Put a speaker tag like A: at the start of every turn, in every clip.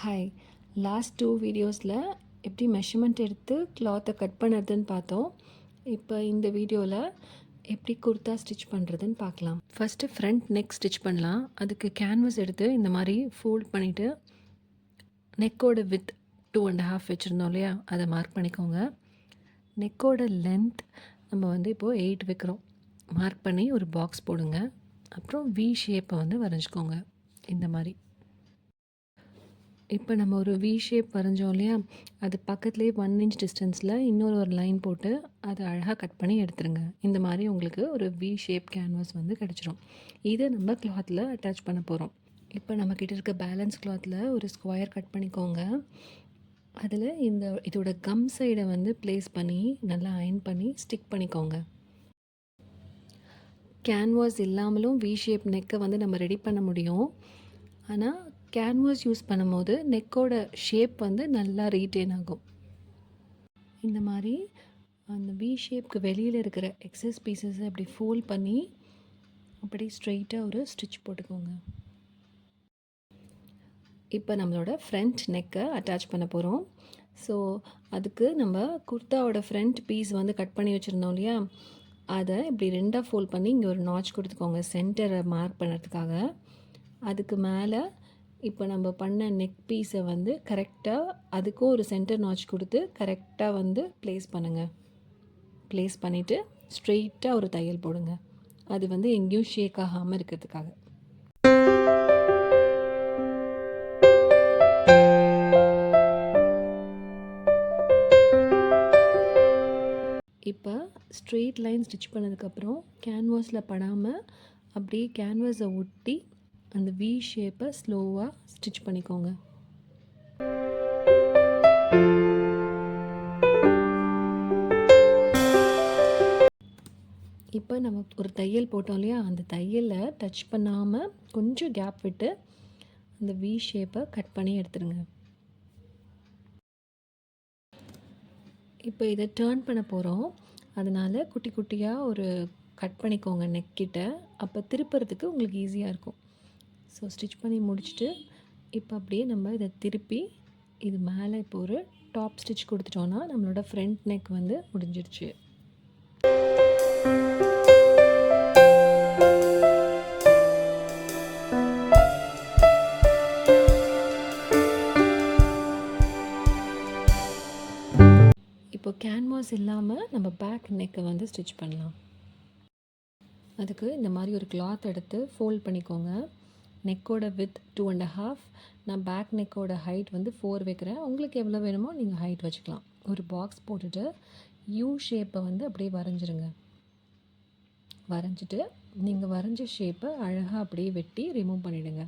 A: Hi. Last 2 வீடியோஸில் எப்படி measurement எடுத்து கிளாத்தை கட் பண்ணுறதுன்னு பார்த்தோம். இப்போ இந்த வீடியோவில் எப்படி குர்தா ஸ்டிச் பண்ணுறதுன்னு பார்க்கலாம். ஃபஸ்ட்டு ஃப்ரண்ட் நெக் ஸ்டிச் பண்ணலாம். அதுக்கு கேன்வஸ் எடுத்து இந்த மாதிரி ஃபோல்ட் பண்ணிவிட்டு நெக்கோட வித் 2.5 வச்சுருந்தோம் இல்லையா, அதை மார்க் பண்ணிக்கோங்க. நெக்கோட லென்த் நம்ம வந்து இப்போது 8 வைக்கிறோம். மார்க் பண்ணி ஒரு பாக்ஸ் போடுங்க. அப்புறம் வி ஷேப்பை வந்து வரைஞ்சிக்கோங்க இந்த மாதிரி. இப்போ நம்ம ஒரு வி ஷேப் வரைஞ்சோம் இல்லையா, அது பக்கத்துலேயே 1 இன்ச் டிஸ்டன்ஸில் இன்னொரு லைன் போட்டு அதை அழகாக கட் பண்ணி எடுத்துருங்க. இந்த மாதிரி உங்களுக்கு ஒரு வி ஷேப் கேன்வாஸ் வந்து கிடச்சிரும். இதை நம்ம கிளாத்தில் அட்டாச் பண்ண போகிறோம். இப்போ நம்மக்கிட்ட இருக்க பேலன்ஸ் கிளாத்தில் ஒரு ஸ்கொயர் கட் பண்ணிக்கோங்க. அதில் இதோட கம் சைடை வந்து ப்ளேஸ் பண்ணி நல்லா அயன் பண்ணி ஸ்டிக் பண்ணிக்கோங்க. கேன்வாஸ் இல்லாமலும் வி ஷேப் நெக்கை வந்து நம்ம ரெடி பண்ண முடியும். ஆனால் கேன்வாஸ் யூஸ் பண்ணும்போது நெக்கோட ஷேப் வந்து நல்லா ரீட்டைன் ஆகும். இந்த மாதிரி அந்த வி ஷேப்க்கு வெளியில் இருக்கிற எக்ஸஸ் பீசஸை அப்படி ஃபோல்ட் பண்ணி அப்படி ஸ்ட்ரெயிட்டாக ஒரு ஸ்டிச் போட்டுக்கோங்க. இப்போ நம்மளோட ஃப்ரண்ட் நெக்கை அட்டாச் பண்ண போகிறோம். ஸோ அதுக்கு நம்ம குர்தாவோட ஃப்ரண்ட் பீஸ் வந்து கட் பண்ணி வச்சுருந்தோம் இல்லையா, அதை இப்படி ரெண்டாக ஃபோல்ட் பண்ணி இங்கே ஒரு நாட்ச் கொடுத்துக்கோங்க சென்டரை மார்க் பண்ணுறதுக்காக. அதுக்கு மேலே இப்போ நம்ம பண்ண நெக் பீஸை வந்து கரெக்டாக அதுக்கும் ஒரு சென்டர் நாட்ச் கொடுத்து கரெக்டாக வந்து ப்ளேஸ் பண்ணுங்கள். ப்ளேஸ் பண்ணிவிட்டு ஸ்ட்ரெயிட்டாக ஒரு தையல் போடுங்க. அது வந்து எங்கேயும் ஷேக் ஆகாமல் இருக்கிறதுக்காக. இப்போ ஸ்ட்ரெயிட் லைன் ஸ்டிச் பண்ணதுக்கப்புறம் கேன்வாஸில் படாமல் அப்படியே கேன்வாஸை ஒட்டி அந்த வி ஷேப்பை ஸ்லோவாக ஸ்டிச் பண்ணிக்கோங்க. இப்போ நம்ம ஒரு தையல் போட்டோம் இல்லையா, அந்த தையலை டச் பண்ணாமல் கொஞ்சம் கேப் விட்டு அந்த வி ஷேப்பை கட் பண்ணி எடுத்துடுங்க. இப்போ இதை டேர்ன் பண்ண போகிறோம். அதனால் குட்டி குட்டியாக ஒரு கட் பண்ணிக்கோங்க நெக்கிட்ட. அப்போ திருப்புறதுக்கு உங்களுக்கு ஈஸியாக இருக்கும். ஸோ ஸ்டிச் பண்ணி முடிச்சுட்டு இப்போ அப்படியே நம்ம இதை திருப்பி இது மேலே இப்போ ஒரு டாப் ஸ்டிச் கொடுத்துட்டோன்னா நம்மளோட ஃப்ரண்ட் நெக் வந்து முடிஞ்சிருச்சு. இப்போ கேன்வாஸ் இல்லாமல் நம்ம பேக் நெக்கை வந்து ஸ்டிச் பண்ணலாம். அதுக்கு இந்த மாதிரி ஒரு கிளாத் எடுத்து ஃபோல்ட் பண்ணிக்கோங்க. நெக்கோட வித் 2.5, நான் பேக் நெக்கோட ஹைட் வந்து 4 வைக்கிறேன். உங்களுக்கு எவ்வளோ வேணுமோ நீங்கள் ஹைட் வச்சுக்கலாம். ஒரு பாக்ஸ் போட்டுட்டு யூ ஷேப்பை வந்து அப்படியே வரைஞ்சிருங்க. வரைஞ்சிட்டு நீங்கள் வரைஞ்ச ஷேப்பை அழகாக அப்படியே வெட்டி ரிமூவ் பண்ணிவிடுங்க.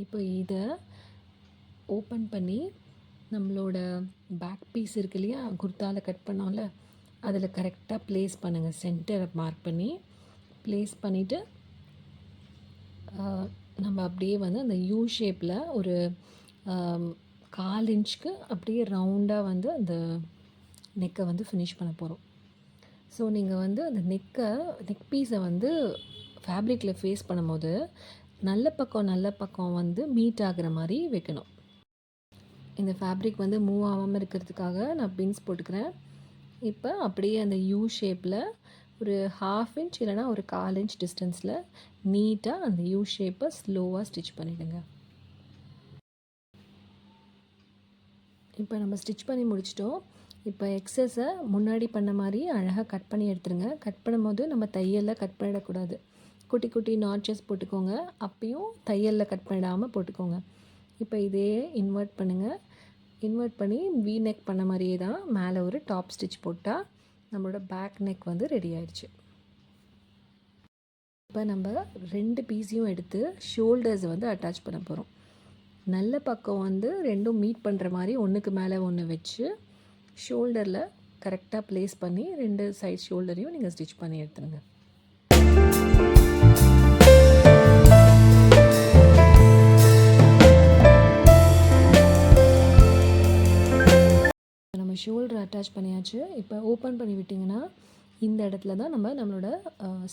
A: இப்போ இதை ஓப்பன் பண்ணி நம்மளோட பேக் பீஸ் இருக்கு இல்லையா, குர்தாவில் கட் பண்ணோம்ல, அதில் கரெக்டாக ப்ளேஸ் பண்ணுங்கள். சென்டரை மார்க் பண்ணி ப்ளேஸ் பண்ணிவிட்டு நம்ம அப்படியே வந்து அந்த யூ ஷேப்பில் ஒரு 1/4 இன்ச்சுக்கு அப்படியே ரவுண்டாக வந்து அந்த நெக்கை வந்து ஃபினிஷ் பண்ண போகிறோம். ஸோ நீங்கள் வந்து அந்த நெக் பீஸை வந்து ஃபேப்ரிக்கில் ஃபேஸ் பண்ணும்போது நல்ல பக்கம் வந்து மீட் ஆகிற மாதிரி வைக்கணும். இந்த ஃபேப்ரிக் வந்து மூவ் ஆகாமல் இருக்கிறதுக்காக நான் பின்ஸ் போட்டுக்கிறேன். இப்போ அப்படியே அந்த யூ ஷேப்பில் ஒரு 1/2 இன்ச் இல்லைனா ஒரு 1/4 இன்ச் டிஸ்டன்ஸில் நீட்டாக அந்த யூ ஷேப்பை ஸ்லோவாக ஸ்டிச் பண்ணிவிடுங்க. இப்போ நம்ம ஸ்டிச் பண்ணி முடிச்சிட்டோம். இப்போ எக்ஸஸை முன்னாடி பண்ண மாதிரி அழகாக கட் பண்ணி எடுத்துருங்க. கட் பண்ணும்போது நம்ம தையலில் கட் பண்ணிடக்கூடாது. குட்டி குட்டி நாட்சஸ் போட்டுக்கோங்க. அப்பையும் தையலில் கட் பண்ணிடாமல் போட்டுக்கோங்க. இப்போ இதே இன்வெர்ட் பண்ணுங்கள். இன்வெர்ட் பண்ணி வி நெக் பண்ண மாதிரியே தான் மேலே ஒரு டாப் ஸ்டிச் போட்டால் நம்மளோட பேக் நெக் வந்து ரெடி ஆயிடுச்சு. இப்போ நம்ம 2 பீஸையும் எடுத்து ஷோல்டர்ஸ் வந்து அட்டாச் பண்ண போகிறோம். நல்ல பக்கம் வந்து ரெண்டும் மீட் பண்ணுற மாதிரி ஒன்றுக்கு மேலே ஒன்று வச்சு ஷோல்டரில் கரெக்டாக ப்ளேஸ் பண்ணி 2 சைட் ஷோல்டரையும் நீங்கள் ஸ்டிச் பண்ணி எடுத்துருங்க. நம்ம ஷோல்டர் அட்டாச் பண்ணியாச்சு. இப்போ ஓப்பன் பண்ணி விட்டிங்கன்னா இந்த இடத்துல தான் நம்மளோட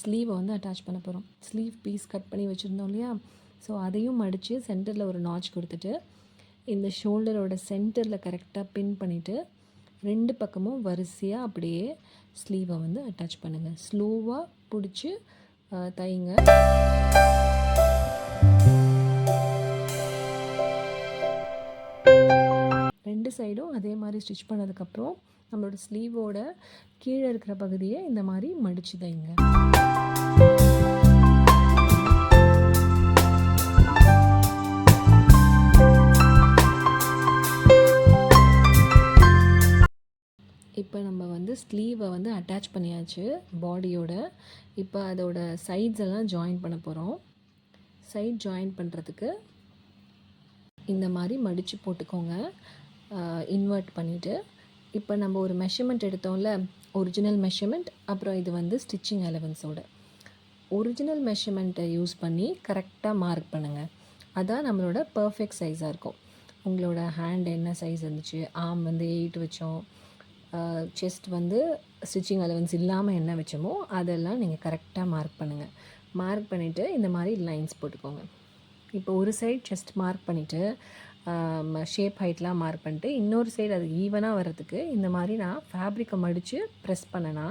A: ஸ்லீவை வந்து அட்டாச் பண்ண போகிறோம். ஸ்லீவ் பீஸ் கட் பண்ணி வச்சுருந்தோம் இல்லையா, ஸோ அதையும் மடித்து சென்டரில் ஒரு நாட்ச் கொடுத்துட்டு இந்த ஷோல்டரோட சென்டரில் கரெக்டாக பின் பண்ணிவிட்டு 2 பக்கமும் வரிசையாக அப்படியே ஸ்லீவை வந்து அட்டாச் பண்ணுங்கள். ஸ்லோவாக பிடிச்சி தைங்க. ரெண்டு சைடும் அதே மாதிரி ஸ்டிச் பண்ணதுக்கப்புறம் நம்மளோட ஸ்லீவோட கீழே இருக்கிற பகுதியை இந்த மாதிரி மடித்து தைங்க. இப்போ நம்ம வந்து ஸ்லீவை வந்து அட்டாச் பண்ணியாச்சு பாடியோட. இப்போ அதோட சைட்ஸ் எல்லாம் ஜாயின் பண்ண போகிறோம். சைட் ஜாயின் பண்ணுறதுக்கு இந்த மாதிரி மடித்து போட்டுக்கோங்க, இன்வெர்ட் பண்ணிவிட்டு. இப்போ நம்ம ஒரு மெஷர்மெண்ட் எடுத்தோம்ல, ஒரிஜினல் மெஷர்மெண்ட், அப்புறம் இது வந்து ஸ்டிச்சிங் அலவன்ஸோட. ஒரிஜினல் மெஷர்மெண்ட்டை யூஸ் பண்ணி கரெக்டாக மார்க் பண்ணுங்கள். அதான் நம்மளோட பர்ஃபெக்ட் சைஸாக இருக்கும். உங்களோட ஹேண்ட் என்ன சைஸ் இருந்துச்சு, ஆர்ம் வந்து 8 வச்சோம், செஸ்ட் வந்து ஸ்டிச்சிங் அலவன்ஸ் இல்லாமல் என்ன வச்சோமோ அதெல்லாம் நீங்கள் கரெக்டாக மார்க் பண்ணுங்கள். மார்க் பண்ணிவிட்டு இந்த மாதிரி லைன்ஸ் போட்டுக்கோங்க. இப்போ ஒரு சைடு செஸ்ட் மார்க் பண்ணிவிட்டு ஷேப் ஹைட்லாம் மார்க் பண்ணிட்டு இன்னொரு சைடு அது ஈவனாக வர்றதுக்கு இந்த மாதிரி நான் ஃபேப்ரிக்கை மடித்து ப்ரெஸ் பண்ணனா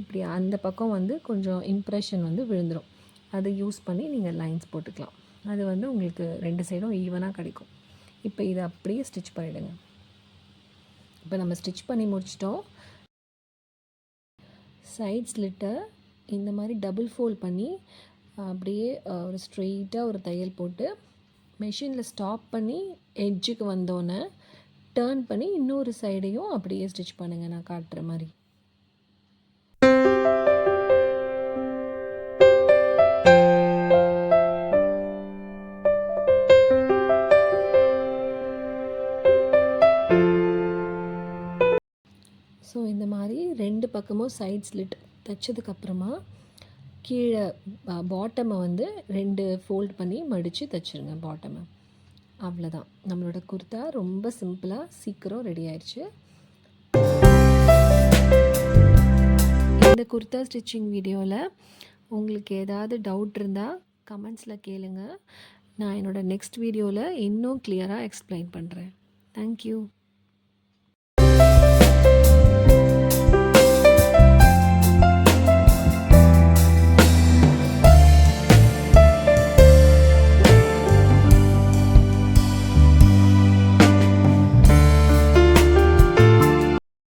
A: இப்படி அந்த பக்கம் வந்து கொஞ்சம் இம்ப்ரெஷன் வந்து விழுந்துடும். அதை யூஸ் பண்ணி நீங்கள் லைன்ஸ் போட்டுக்கலாம். அது வந்து உங்களுக்கு 2 சைடும் ஈவனாக கிடைக்கும். இப்போ இதை அப்படியே ஸ்டிச் பண்ணிவிடுங்க. இப்போ நம்ம ஸ்டிச் பண்ணி முடிச்சிட்டோம். சைட் ஸ்லிட்டை இந்த மாதிரி டபுள் ஃபோல்ட் பண்ணி அப்படியே ஒரு ஸ்ட்ரெயிட்டாக ஒரு தையல் போட்டு மெஷினில் ஸ்டாப் பண்ணி எட்ஜுக்கு வந்தோன்னே டேர்ன் பண்ணி இன்னொரு சைடையும் அப்படியே ஸ்டிச் பண்ணுங்கள், நான் காட்டுற மாதிரி. ஸோ இந்த மாதிரி 2 பக்கமும் சைட் ஸ்லிட் தைச்சதுக்கப்புறமா கீழே பாட்டமை வந்து 2 ஃபோல்ட் பண்ணி மடித்து தைச்சிருங்க பாட்டமை. அவ்வளோதான், நம்மளோட குர்தா ரொம்ப சிம்பிளாக சீக்கிரம் ரெடி ஆயிடுச்சு. இந்த குர்தா ஸ்டிச்சிங் வீடியோவில் உங்களுக்கு ஏதாவது டவுட் இருந்தால் கமெண்ட்ஸில் கேளுங்க. நான் என்னோடய நெக்ஸ்ட் வீடியோவில் இன்னும் கிளியராக எக்ஸ்பிளைன் பண்ணுறேன். தேங்க்யூ.